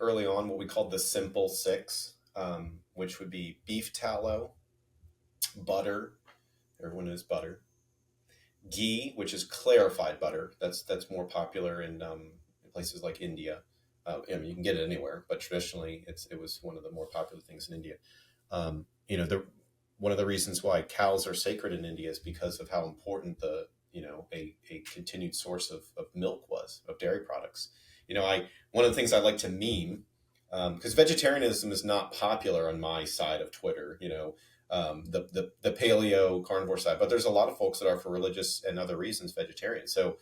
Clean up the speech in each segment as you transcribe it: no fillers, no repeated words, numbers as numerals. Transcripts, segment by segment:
early on what we called the simple six, which would be beef tallow, butter. Everyone knows butter. Ghee, which is clarified butter. That's more popular in places like India. I mean, you can get it anywhere, but traditionally it was one of the more popular things in India. One of the reasons why cows are sacred in India is because of how important a continued source of milk was, of dairy products. One of the things I like to meme, because vegetarianism is not popular on my side of Twitter, the paleo carnivore side, but there's a lot of folks that are, for religious and other reasons, vegetarian. So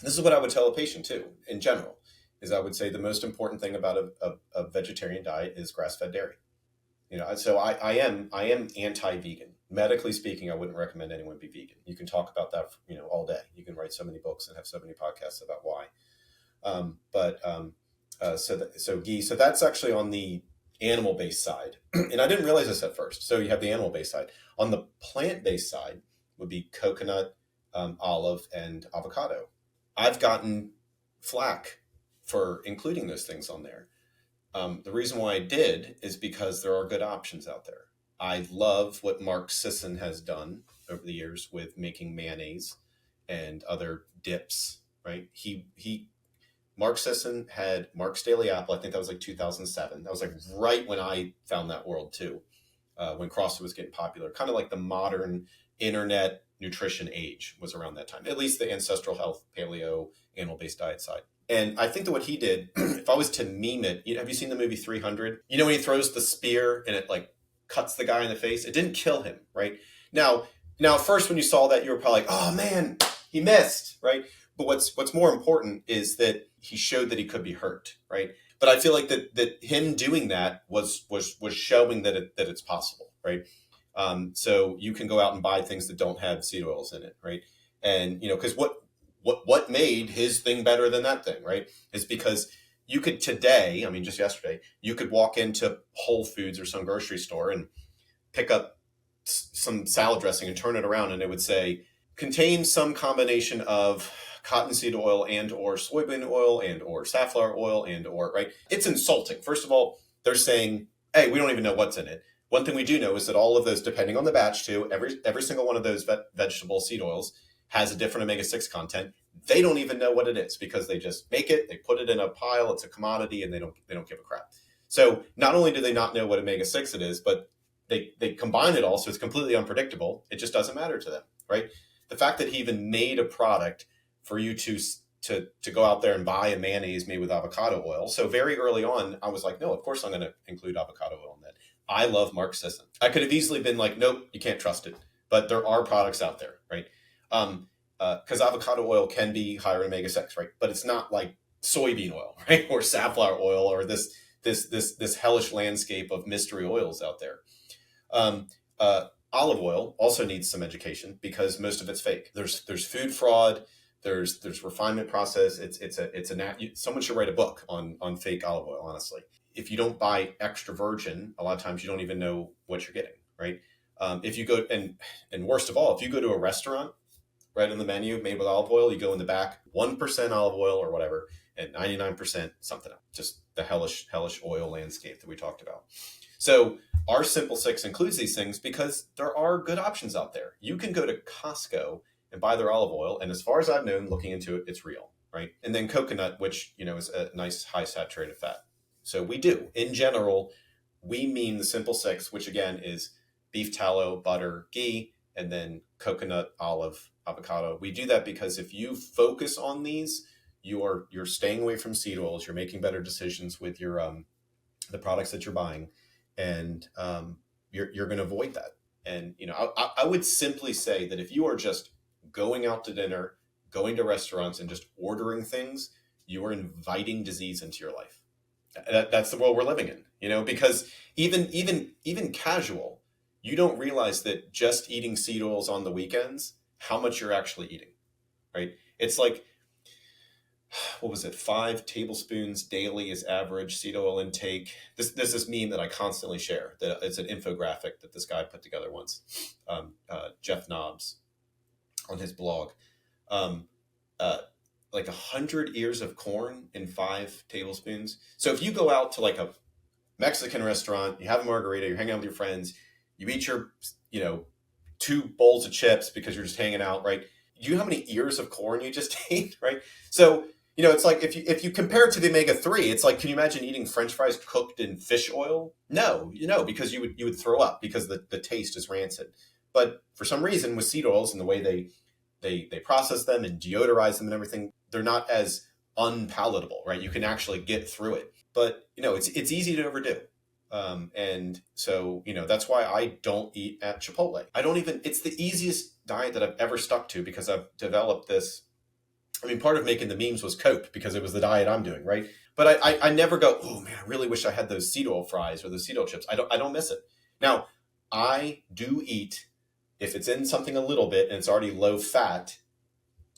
this is what I would tell a patient too, in general, is I would say the most important thing about a vegetarian diet is grass-fed dairy. So I am anti-vegan. Medically speaking, I wouldn't recommend anyone be vegan. You can talk about that, all day. You can write so many books and have so many podcasts about why. So ghee. So that's actually on the animal-based side, and I didn't realize this at first. So you have the animal-based side. On the plant-based side would be coconut, olive, and avocado. I've gotten flack for including those things on there. The reason why I did is because there are good options out there. I love what Mark Sisson has done over the years with making mayonnaise and other dips, right? Mark Sisson had Mark's Daily Apple. I think that was like 2007. That was like right when I found that world too, when CrossFit was getting popular. Kind of like the modern internet nutrition age was around that time, at least the ancestral health, paleo, animal-based diet side. And I think that what he did, if I was to meme it, have you seen the movie 300? When he throws the spear and it like cuts the guy in the face? It didn't kill him, right? Now at first when you saw that, you were probably like, oh man, he missed, right? But what's more important is that he showed that he could be hurt, right? But I feel like that him doing that was showing that it's possible, right? So you can go out and buy things that don't have seed oils in it, right? And because what made his thing better than that thing, right? Is because you could today, I mean, just yesterday, you could walk into Whole Foods or some grocery store and pick up some salad dressing and turn it around, and it would say contains some combination of cottonseed oil and or soybean oil and or safflower oil and or, right? It's insulting. First of all, they're saying, hey, we don't even know what's in it. One thing we do know is that all of those, depending on the batch too, every single one of those vegetable seed oils has a different omega-6 content. They don't even know what it is because they just make it, they put it in a pile, it's a commodity, and they don't give a crap. So not only do they not know what omega-6 it is, but they combine it all, so it's completely unpredictable. It just doesn't matter to them, right? The fact that he even made a product for you to go out there and buy a mayonnaise made with avocado oil. So very early on, I was like, no, of course I'm going to include avocado oil in that. I love Mark Sisson. I could have easily been like, nope, you can't trust it. But there are products out there, right? Because avocado oil can be higher in omega-6, right? But it's not like soybean oil, right? Or safflower oil, or this hellish landscape of mystery oils out there. Olive oil also needs some education because most of it's fake. There's food fraud. There's refinement process. Someone should write a book on fake olive oil, honestly. If you don't buy extra virgin, a lot of times you don't even know what you're getting, right? If you go, and worst of all, if you go to a restaurant, right on the menu made with olive oil, you go in the back, 1% olive oil or whatever, and 99% something else. Just the hellish oil landscape that we talked about. So our Simple Six includes these things because there are good options out there. You can go to Costco and buy their olive oil, and as far as I've known, looking into it, it's real, right? And then coconut, which is a nice high saturated fat. So we do, in general, we mean the Simple Six, which again is beef tallow, butter, ghee, and then coconut, olive, avocado. We do that because if you focus on these, you're staying away from seed oils. You're making better decisions with your the products that you're buying, and you're going to avoid that. And I would simply say that if you are just going out to dinner, going to restaurants, and just ordering things, you are inviting disease into your life. That's the world we're living in, because even casual, you don't realize that just eating seed oils on the weekends, how much you're actually eating, right? It's like, what was it? 5 tablespoons daily is average seed oil intake. There's this meme that I constantly share. That it's an infographic that this guy put together once, Jeff Nobbs, on his blog. like 100 ears of corn in 5 tablespoons. So if you go out to like a Mexican restaurant, you have a margarita, you're hanging out with your friends, you eat your, 2 bowls of chips because you're just hanging out, right? Do you know how many ears of corn you just ate, right? So, it's like if you compare it to the omega-3, it's like, can you imagine eating French fries cooked in fish oil? No, because you would throw up because the taste is rancid. But for some reason with seed oils and the way they process them and deodorize them and everything, they're not as unpalatable, right? You can actually get through it. But, it's easy to overdo. And so, that's why I don't eat at Chipotle. It's the easiest diet that I've ever stuck to because I've developed this. I mean, part of making the memes was Coke because it was the diet I'm doing, right? But I never go, oh man, I really wish I had those seed oil fries or those seed oil chips. I don't miss it. Now, I do eat, if it's in something a little bit and it's already low fat,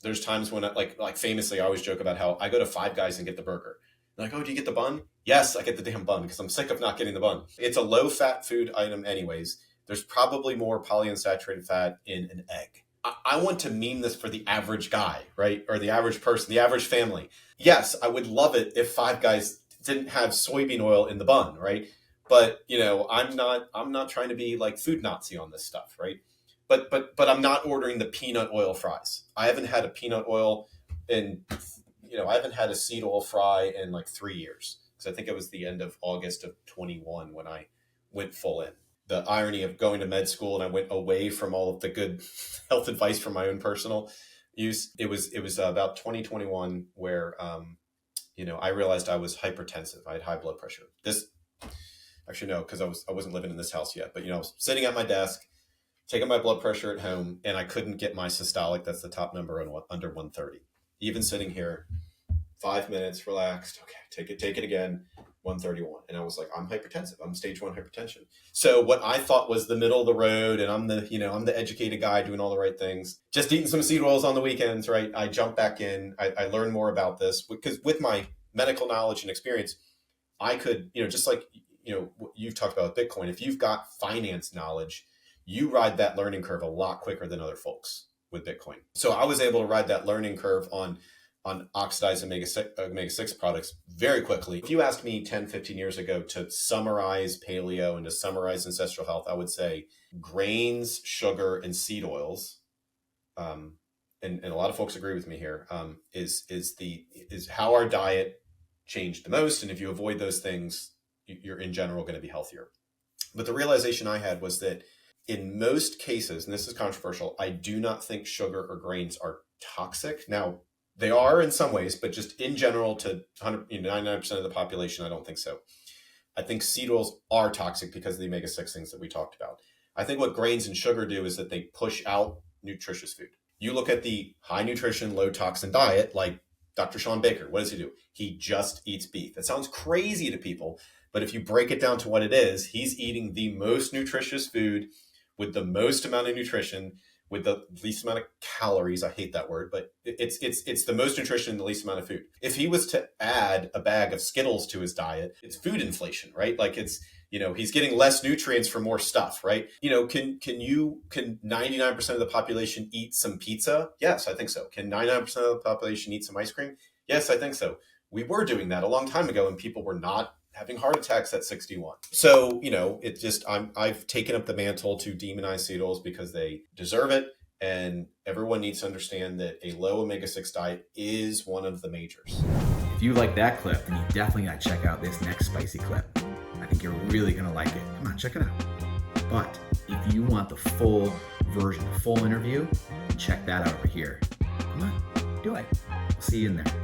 there's times when like famously, I always joke about how I go to Five Guys and get the burger. They're like, oh, do you get the bun? Yes, I get the damn bun because I'm sick of not getting the bun. It's a low fat food item anyways. There's probably more polyunsaturated fat in an egg. I want to meme this for the average guy, right? Or the average person, the average family. Yes, I would love it if Five Guys didn't have soybean oil in the bun, right? But, I'm not trying to be like food Nazi on this stuff, right? But I'm not ordering the peanut oil fries. I haven't had a peanut oil I haven't had a seed oil fry in like 3 years. Because I think it was the end of August of 21 when I went full in. The irony of going to med school and I went away from all of the good health advice from my own personal use. It was about 2021 where, I realized I was hypertensive. I had high blood pressure. Actually, no, because I wasn't living in this house yet. But, I was sitting at my desk, taking my blood pressure at home, and I couldn't get my systolic. That's the top number under 130. Even sitting here, 5 minutes, relaxed. Okay, take it again, 131. And I was like, I'm hypertensive. I'm stage 1 hypertension. So what I thought was the middle of the road, and I'm the educated guy doing all the right things, just eating some seed oils on the weekends, right? I jump back in. I learned more about this because with my medical knowledge and experience, I could, just like, you've talked about Bitcoin. If you've got finance knowledge, you ride that learning curve a lot quicker than other folks with Bitcoin. So I was able to ride that learning curve on oxidized omega-6 products very quickly. If you asked me 10, 15 years ago to summarize paleo and to summarize ancestral health, I would say grains, sugar, and seed oils, and a lot of folks agree with me here, is how our diet changed the most. And if you avoid those things, you're in general going to be healthier. But the realization I had was that in most cases, and this is controversial, I do not think sugar or grains are toxic. Now, they are in some ways, but just in general to 99% of the population, I don't think so. I think seed oils are toxic because of the omega-6 things that we talked about. I think what grains and sugar do is that they push out nutritious food. You look at the high nutrition, low toxin diet, like Dr. Sean Baker, what does he do? He just eats beef. That sounds crazy to people, but if you break it down to what it is, he's eating the most nutritious food with the most amount of nutrition, with the least amount of calories. I hate that word, but it's the most nutrition and the least amount of food. If he was to add a bag of Skittles to his diet, it's food inflation, right? Like he's getting less nutrients for more stuff, right? Can 99% of the population eat some pizza? Yes, I think so. Can 99% of the population eat some ice cream? Yes, I think so. We were doing that a long time ago and people were not having heart attacks at 61. So, I've taken up the mantle to demonize seed oils because they deserve it. And everyone needs to understand that a low omega-6 diet is one of the majors. If you like that clip, then you definitely got to check out this next spicy clip. I think you're really going to like it. Come on, check it out. But if you want the full version, the full interview, check that out over here. Come on, do it. I'll see you in there.